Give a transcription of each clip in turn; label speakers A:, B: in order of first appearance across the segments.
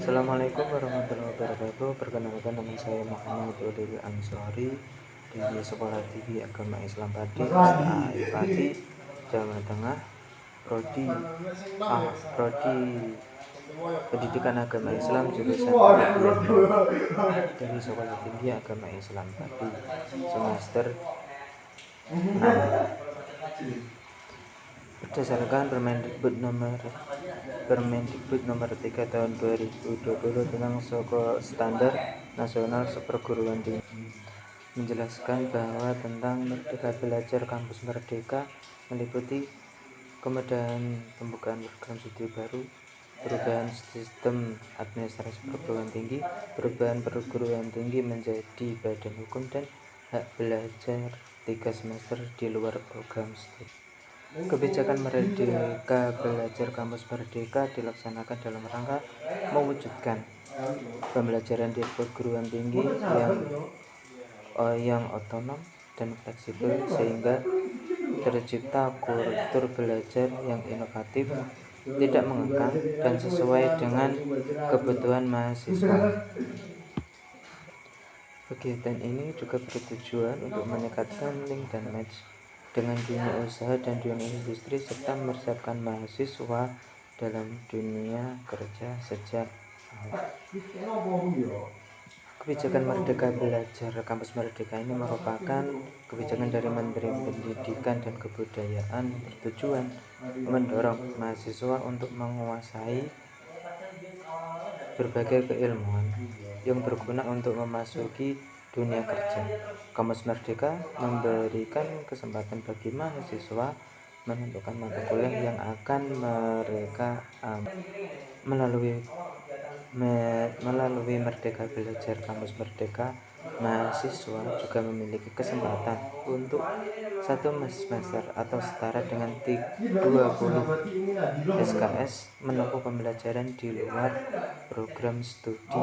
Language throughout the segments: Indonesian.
A: Assalamualaikum warahmatullahi wabarakatuh. Perkenalkan, nama saya Muhammad Udil Ansori dari Sekolah Tinggi Agama Islam Pati, Pati, Jawa Tengah, Prodi Pendidikan Agama Islam jurusan dari Sekolah Tinggi Agama Islam Pati, semester 6. Berdasarkan Permendikbud nomor 3 tahun 2020 tentang standar nasional perguruan tinggi, menjelaskan bahwa tentang Merdeka Belajar Kampus Merdeka meliputi kemudahan pembukaan program studi baru, perubahan sistem administrasi perguruan tinggi, perubahan perguruan tinggi menjadi badan hukum, dan hak belajar 3 semester di luar program studi. Kebijakan Merdeka Belajar Kampus Merdeka dilaksanakan dalam rangka mewujudkan pembelajaran di perguruan tinggi yang otonom dan fleksibel, sehingga tercipta kultur belajar yang inovatif, tidak mengekang, dan sesuai dengan kebutuhan mahasiswa. Kegiatan ini juga bertujuan untuk meningkatkan link dan match dengan dunia usaha dan dunia industri, serta mempersiapkan mahasiswa dalam dunia kerja sejak awal. Kebijakan Merdeka Belajar Kampus Merdeka ini merupakan kebijakan dari Menteri Pendidikan dan Kebudayaan, bertujuan mendorong mahasiswa untuk menguasai berbagai keilmuan yang berguna untuk memasuki dunia kerja. Kampus Merdeka memberikan kesempatan bagi mahasiswa menentukan mata kuliah yang akan mereka melalui Merdeka Belajar Kampus Merdeka. Mahasiswa juga memiliki kesempatan untuk 1 semester atau setara dengan 20 SKS menempuh pembelajaran di luar program studi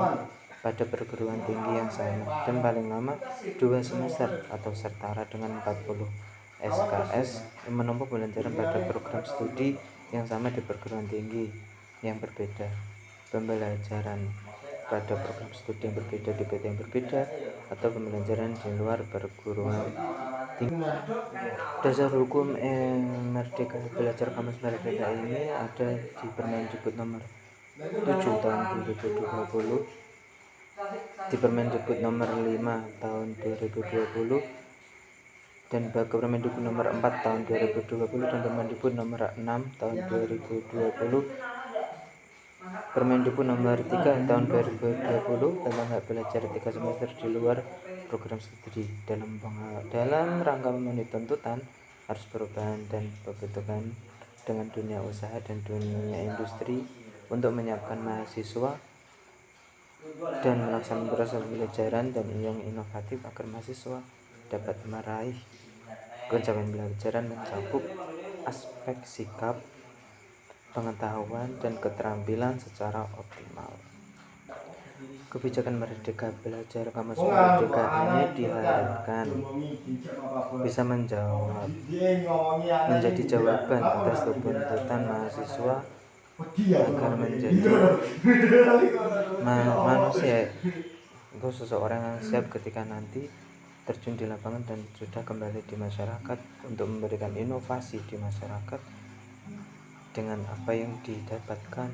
A: pada perguruan tinggi yang sama, dan paling lama 2 semester atau setara dengan 40 SKS menempuh pembelajaran pada program studi yang sama di perguruan tinggi yang berbeda. Pembelajaran pada program studi yang berbeda di PT yang berbeda, atau pembelajaran di luar perguruan tinggi. Dasar hukum Merdeka Belajar Kampus Merdeka ini ada di Permendikbud nomor 7 tahun 2020, di Permendikbud nomor 5 tahun 2020, dan Permendikbud nomor 4 tahun 2020, dan Permendikbud nomor 6 tahun 2020, Permendikbud nomor 3 tahun 2020 tentang hak belajar 3 semester di luar program studi. Dalam rangka memenuhi tuntutan harus perubahan dan pembentukan dengan dunia usaha dan dunia industri untuk menyiapkan mahasiswa dan melaksanakan proses pembelajaran dan yang inovatif agar mahasiswa dapat meraih pencapaian pembelajaran mencakup aspek sikap, pengetahuan, dan keterampilan secara optimal. Kebijakan Merdeka Belajar Kampus Merdeka ini diharapkan bisa menjadi jawaban atas tuntutan mahasiswa agar menjadi manusia itu seseorang yang siap ketika nanti terjun di lapangan dan sudah kembali di masyarakat untuk memberikan inovasi di masyarakat dengan apa yang didapatkan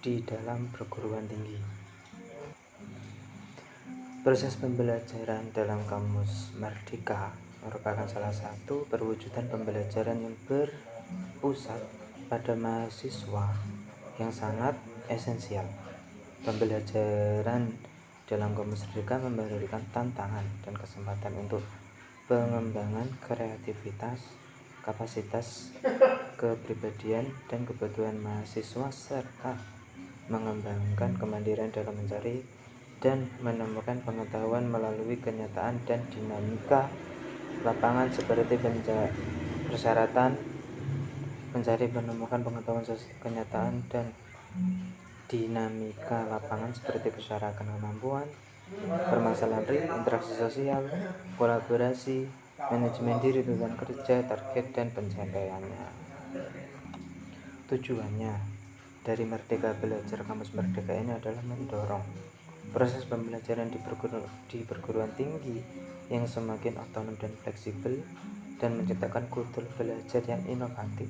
A: di dalam perguruan tinggi. Proses pembelajaran dalam Kampus Merdeka merupakan salah satu perwujudan pembelajaran yang berpusat pada mahasiswa yang sangat esensial. Pembelajaran dalam Kampus Merdeka memberikan tantangan dan kesempatan untuk pengembangan kreativitas, kapasitas kepribadian, dan kebutuhan mahasiswa, serta mengembangkan kemandirian dalam mencari dan menemukan pengetahuan melalui kenyataan dan dinamika lapangan, seperti persyaratan mencari menemukan pengetahuan kenyataan dan dinamika lapangan seperti persyaratan kemampuan, permasalahan real, interaksi sosial, kolaborasi, manajemen diri, tuntutan kerja, target, dan pencapaiannya. Tujuannya dari Merdeka Belajar Kampus Merdeka ini adalah mendorong proses pembelajaran di perguruan tinggi yang semakin otonom dan fleksibel, dan menciptakan kultur belajar yang inovatif,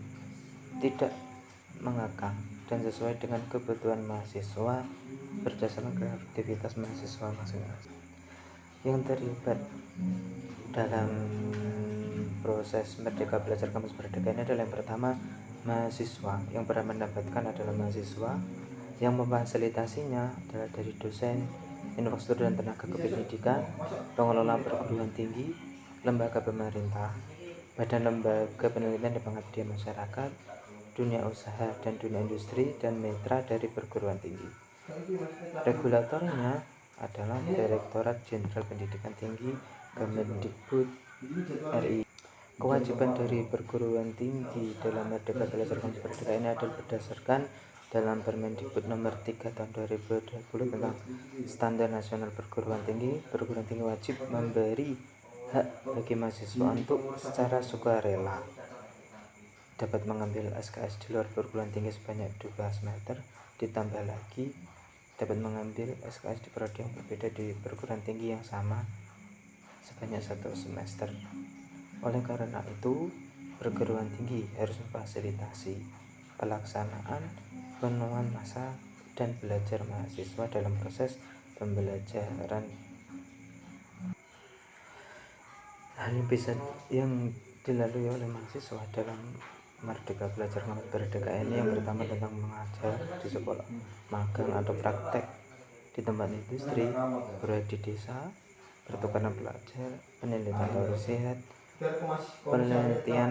A: tidak mengekang, dan sesuai dengan kebutuhan mahasiswa berdasarkan kreativitas mahasiswa masing-masing yang terlibat dalam proses Merdeka Belajar Kampus Merdeka ini adalah yang pertama, mahasiswa. Yang pernah mendapatkan adalah mahasiswa, yang memfasilitasinya adalah dari dosen, infrastruktur dan tenaga kependidikan, pengelola perguruan tinggi, lembaga pemerintah, badan lembaga penelitian dan pengabdian masyarakat, dunia usaha dan dunia industri, dan mitra dari perguruan tinggi. Regulatornya adalah Direktorat Jenderal Pendidikan Tinggi Kemendikbud RI. Kewajiban dari perguruan tinggi dalam Merdeka Belajar Kampus Merdeka ini adalah berdasarkan dalam Permendikbud nomor 3 tahun 2020 tentang Standar Nasional Perguruan Tinggi. Perguruan tinggi wajib memberi hak bagi mahasiswa untuk secara sukarela dapat mengambil SKS di luar perguruan tinggi sebanyak 2 semester, ditambah lagi dapat mengambil SKS di prodi yang berbeda di perguruan tinggi yang sama sebanyak 1 semester. Oleh karena itu, perguruan tinggi harus memfasilitasi pelaksanaan penurunan massa dan belajar mahasiswa dalam proses pembelajaran. Hal yang dilalui oleh mahasiswa dalam Merdeka Belajar Kampus Merdeka ini yang pertama tentang mengajar di sekolah, magang atau praktek di tempat industri, proyek di desa, pertukaran pelajar, penelitian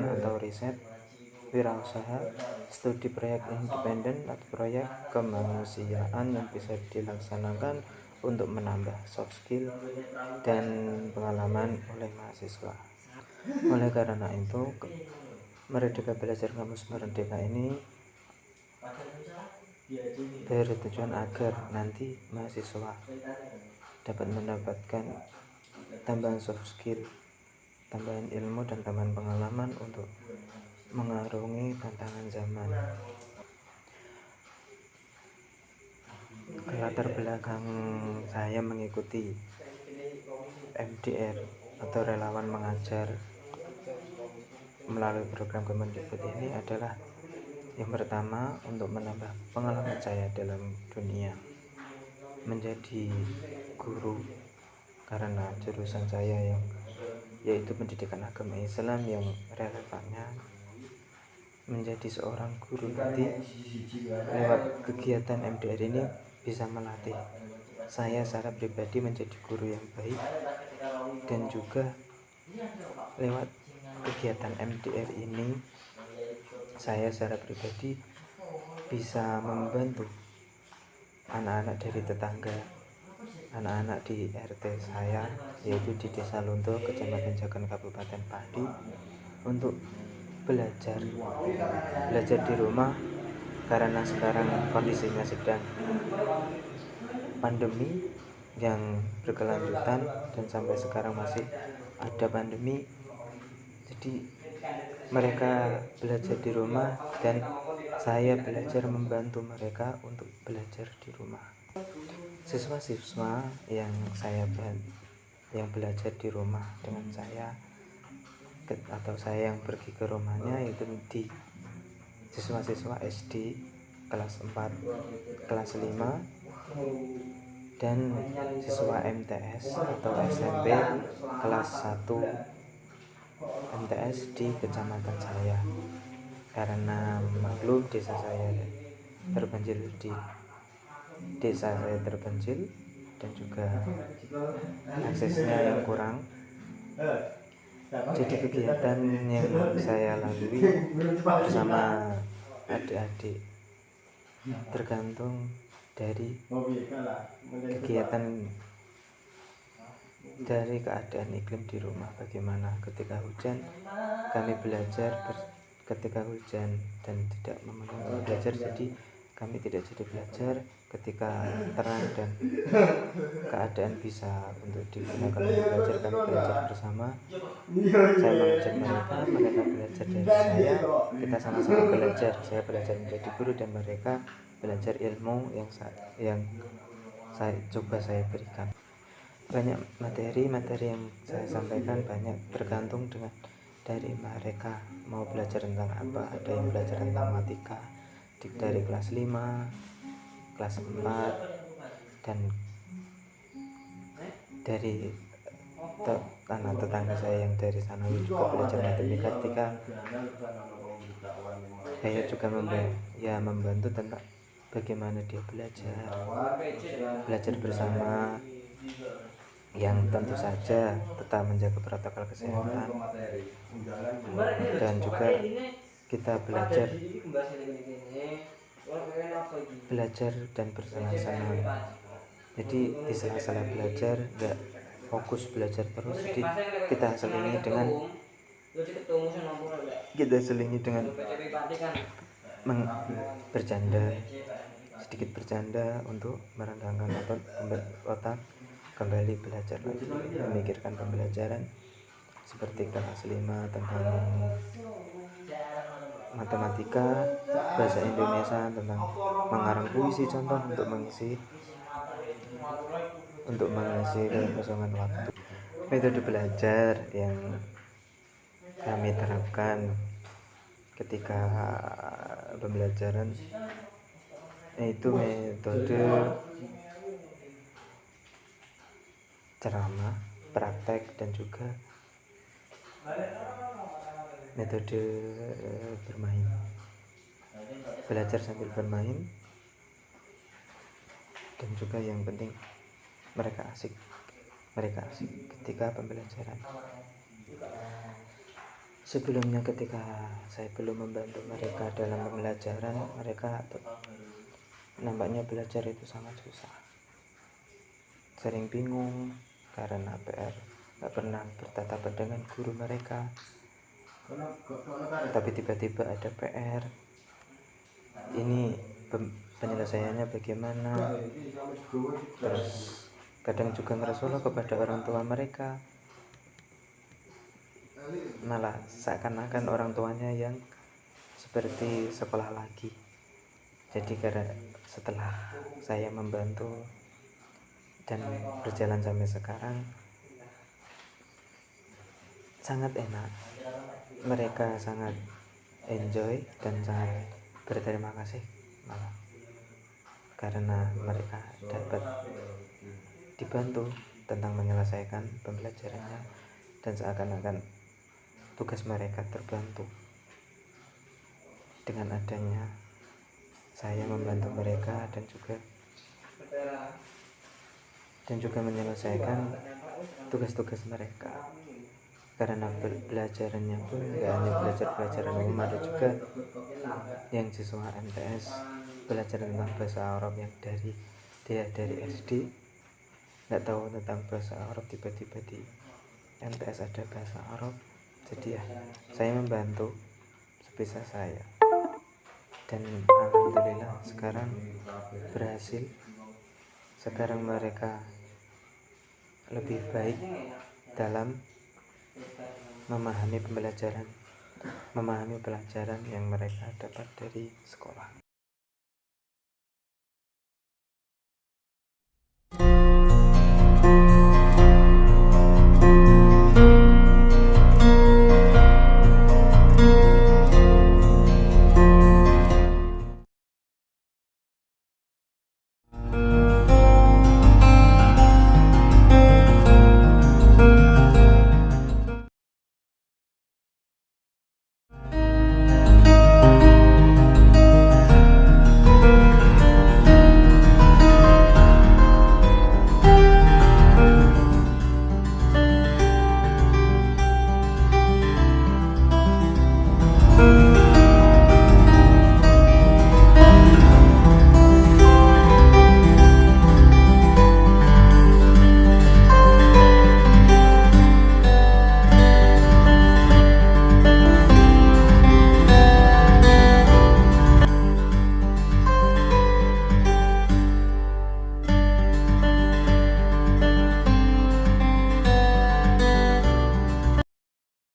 A: atau riset, wirausaha, studi proyek independen atau proyek kemanusiaan yang bisa dilaksanakan untuk menambah soft skill dan pengalaman oleh mahasiswa. Oleh karena itu, Merdeka Belajar Kampus Merdeka ini bertujuan agar nanti mahasiswa dapat mendapatkan tambahan soft skill, tambahan ilmu dan tambahan pengalaman untuk mengarungi tantangan zaman. Latar belakang saya mengikuti MDR atau relawan mengajar melalui program Kemendikbud ini adalah yang pertama untuk menambah pengalaman saya dalam dunia menjadi guru, karena jurusan saya yaitu pendidikan agama Islam yang relevannya menjadi seorang guru nanti lewat kegiatan MDR ini bisa melatih saya secara pribadi menjadi guru yang baik, dan juga lewat kegiatan MDR ini saya secara pribadi bisa membantu anak-anak dari tetangga, anak-anak di RT saya yaitu di Desa Lunto, Kecamatan Jagan, Kabupaten Pati, untuk belajar di rumah karena sekarang kondisinya sedang pandemi yang berkelanjutan dan sampai sekarang masih ada pandemi. Jadi mereka belajar di rumah dan saya belajar membantu mereka untuk belajar di rumah. Siswa-siswa yang belajar di rumah dengan saya atau saya yang pergi ke rumahnya itu di siswa-siswa SD kelas 4, kelas 5, dan siswa MTS atau SMP kelas 1 MTS di kecamatan saya, karena maklum desa saya terpencil dan juga aksesnya yang kurang. Jadi kegiatan yang saya lalui bersama adik-adik tergantung dari kegiatan, dari keadaan iklim di rumah. Bagaimana ketika hujan kami belajar, ketika hujan dan tidak memenuhi belajar, jadi kami tidak jadi belajar ketika terang dan keadaan bisa untuk digunakan untuk belajar. Kami belajar bersama, saya mengajar mereka, mereka belajar dari saya, kita sama-sama belajar. Saya belajar menjadi guru dan mereka belajar ilmu yang saya coba saya berikan. Banyak materi yang saya sampaikan banyak bergantung dengan dari mereka mau belajar tentang apa. Ada yang belajar tentang matematika dari kelas 5, kelas 4, dan dari tanah tetangga saya yang dari Sanawi juga belajar matematika. Saya juga membantu tentang bagaimana dia belajar bersama, yang tentu saja tetap menjaga protokol kesehatan, dan juga kita belajar dan bersenang-senang. Jadi di sela-sela belajar nggak fokus belajar terus, jadi kita selingi dengan sedikit bercanda untuk merenggangkan otak, kembali belajar lagi, memikirkan pembelajaran seperti kelas 5 tentang matematika, bahasa Indonesia, tentang mengarang puisi, contoh untuk mengisi kekosongan waktu. Metode belajar yang kami terapkan ketika pembelajaran yaitu metode ceramah, praktek, dan juga metode bermain. Belajar sambil bermain, dan juga yang penting mereka asik ketika pembelajaran. Sebelumnya ketika saya belum membantu mereka dalam pembelajaran, mereka nampaknya belajar itu sangat susah, sering bingung karena PR, gak pernah bertatapan dengan guru mereka. Tapi tiba-tiba ada PR, ini penyelesaiannya bagaimana. Terus kadang juga ngeresulah kepada orang tua mereka, malah seakan-akan orang tuanya yang seperti sekolah lagi. Jadi karena setelah saya membantu dan berjalan sampai sekarang sangat enak, mereka sangat enjoy dan sangat berterima kasih malah karena mereka dapat dibantu tentang menyelesaikan pembelajarannya, dan seakan-akan tugas mereka terbantu dengan adanya saya membantu mereka dan juga menyelesaikan tugas-tugas mereka. Karena belajarannya pun gak hanya belajar-belajaran umum, ada juga yang siswa MTS belajar tentang bahasa Arab yang dari SD gak tahu tentang bahasa Arab, tiba-tiba di MTS ada bahasa Arab. Jadi ya saya membantu sebisa saya, dan alhamdulillah sekarang berhasil. Sekarang mereka lebih baik dalam memahami pelajaran yang mereka dapat dari sekolah.